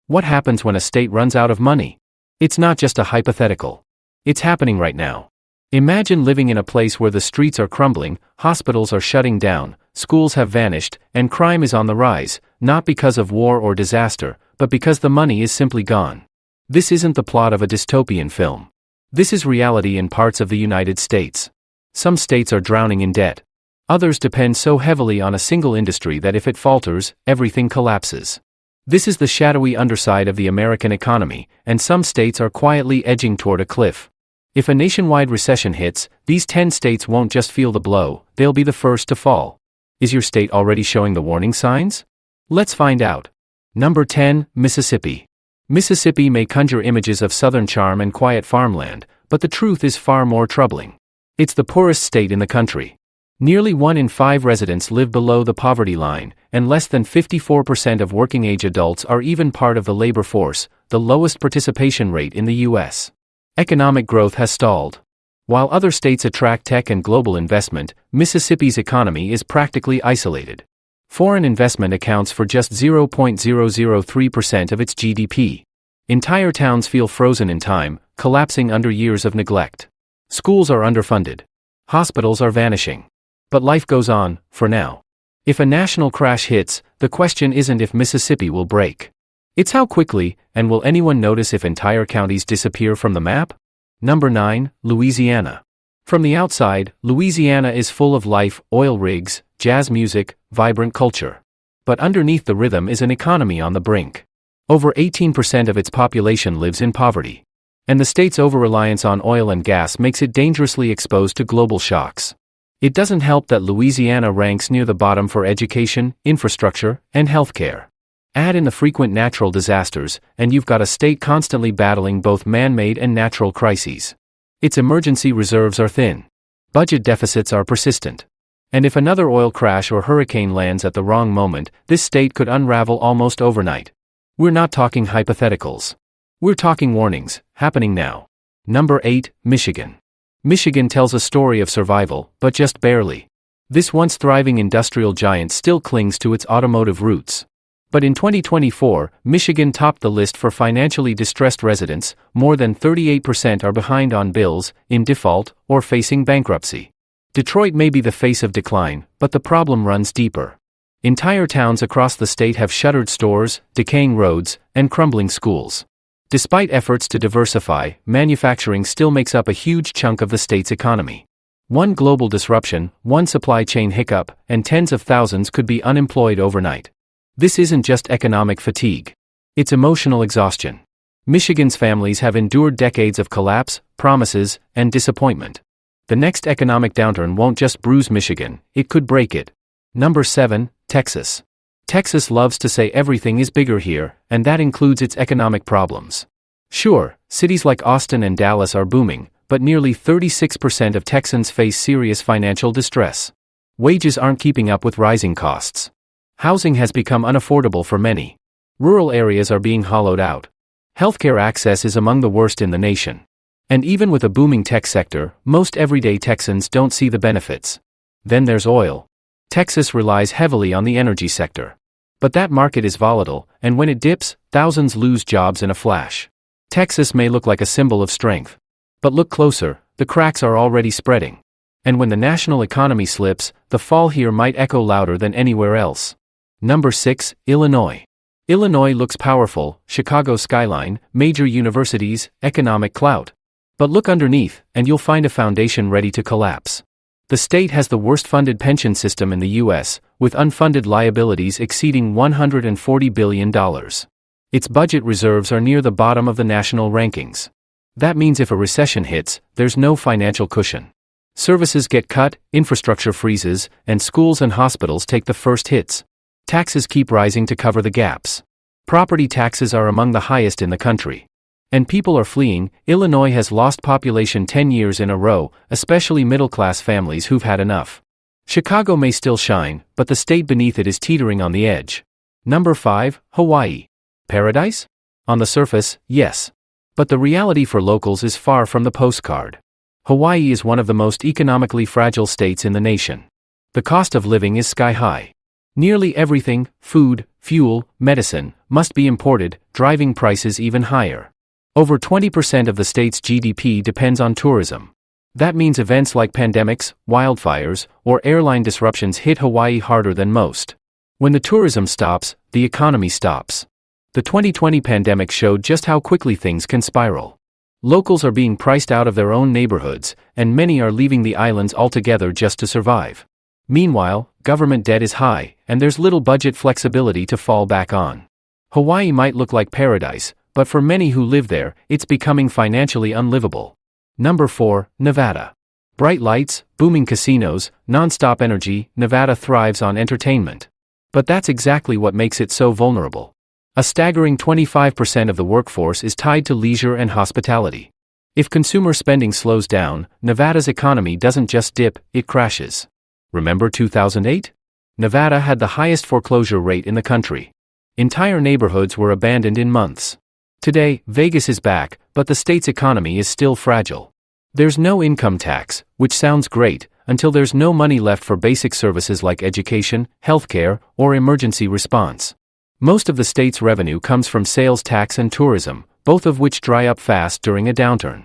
What happens when a state runs out of money? It's not just a hypothetical. It's happening right now. Imagine living in a place where the streets are crumbling, hospitals are shutting down, schools have vanished, and crime is on the rise, not because of war or disaster, but because the money is simply gone. This isn't the plot of a dystopian film. This is reality in parts of the United States. Some states are drowning in debt. Others depend so heavily on a single industry that if it falters, everything collapses. This is the shadowy underside of the American economy, and some states are quietly edging toward a cliff. If a nationwide recession hits, these 10 states won't just feel the blow, they'll be the first to fall. Is your state already showing the warning signs? Let's find out. Number 10, Mississippi. Mississippi may conjure images of southern charm and quiet farmland, but the truth is far more troubling. It's the poorest state in the country. Nearly 1 in 5 residents live below the poverty line, and less than 54% of working-age adults are even part of the labor force, the lowest participation rate in the U.S. Economic growth has stalled. While other states attract tech and global investment, Mississippi's economy is practically isolated. Foreign investment accounts for just 0.003% of its GDP. Entire towns feel frozen in time, collapsing under years of neglect. Schools are underfunded. Hospitals are vanishing. But life goes on, for now. If a national crash hits, the question isn't if Mississippi will break. It's how quickly, and will anyone notice if entire counties disappear from the map? Number 9, Louisiana. From the outside, Louisiana is full of life, oil rigs, jazz music, vibrant culture. But underneath the rhythm is an economy on the brink. Over 18% of its population lives in poverty. And the state's over-reliance on oil and gas makes it dangerously exposed to global shocks. It doesn't help that Louisiana ranks near the bottom for education, infrastructure, and healthcare. Add in the frequent natural disasters, and you've got a state constantly battling both man-made and natural crises. Its emergency reserves are thin. Budget deficits are persistent. And if another oil crash or hurricane lands at the wrong moment, this state could unravel almost overnight. We're not talking hypotheticals. We're talking warnings, happening now. Number 8, Michigan. Michigan tells a story of survival, but just barely. This once thriving industrial giant still clings to its automotive roots. But in 2024, Michigan topped the list for financially distressed residents. More than 38% are behind on bills, in default, or facing bankruptcy. Detroit may be the face of decline, but the problem runs deeper. Entire towns across the state have shuttered stores, decaying roads, and crumbling schools. Despite efforts to diversify, manufacturing still makes up a huge chunk of the state's economy. One global disruption, one supply chain hiccup, and tens of thousands could be unemployed overnight. This isn't just economic fatigue. It's emotional exhaustion. Michigan's families have endured decades of collapse, promises, and disappointment. The next economic downturn won't just bruise Michigan, it could break it. Number 7, Texas. Texas loves to say everything is bigger here, and that includes its economic problems. Sure, cities like Austin and Dallas are booming, but nearly 36% of Texans face serious financial distress. Wages aren't keeping up with rising costs. Housing has become unaffordable for many. Rural areas are being hollowed out. Healthcare access is among the worst in the nation. And even with a booming tech sector, most everyday Texans don't see the benefits. Then there's oil. Texas relies heavily on the energy sector. But that market is volatile, and when it dips, thousands lose jobs in a flash. Texas may look like a symbol of strength. But look closer, the cracks are already spreading. And when the national economy slips, the fall here might echo louder than anywhere else. Number 6, Illinois. Illinois looks powerful, Chicago skyline, major universities, economic clout. But look underneath, and you'll find a foundation ready to collapse. The state has the worst-funded pension system in the U.S., with unfunded liabilities exceeding $140 billion. Its budget reserves are near the bottom of the national rankings. That means if a recession hits, there's no financial cushion. Services get cut, infrastructure freezes, and schools and hospitals take the first hits. Taxes keep rising to cover the gaps. Property taxes are among the highest in the country. And people are fleeing. Illinois has lost population 10 years in a row, especially middle-class families who've had enough. Chicago may still shine, but the state beneath it is teetering on the edge. Number 5, Hawaii. Paradise? On the surface, yes. But the reality for locals is far from the postcard. Hawaii is one of the most economically fragile states in the nation. The cost of living is sky high. Nearly everything, food, fuel, medicine, must be imported, driving prices even higher. Over 20% of the state's GDP depends on tourism. That means events like pandemics, wildfires, or airline disruptions hit Hawaii harder than most. When the tourism stops, the economy stops. The 2020 pandemic showed just how quickly things can spiral. Locals are being priced out of their own neighborhoods, and many are leaving the islands altogether just to survive. Meanwhile, government debt is high, and there's little budget flexibility to fall back on. Hawaii might look like paradise, but for many who live there, it's becoming financially unlivable. Number 4, Nevada. Bright lights, booming casinos, non-stop energy, Nevada thrives on entertainment. But that's exactly what makes it so vulnerable. A staggering 25% of the workforce is tied to leisure and hospitality. If consumer spending slows down, Nevada's economy doesn't just dip, it crashes. Remember 2008? Nevada had the highest foreclosure rate in the country. Entire neighborhoods were abandoned in months. Today, Vegas is back, but the state's economy is still fragile. There's no income tax, which sounds great, until there's no money left for basic services like education, healthcare, or emergency response. Most of the state's revenue comes from sales tax and tourism, both of which dry up fast during a downturn.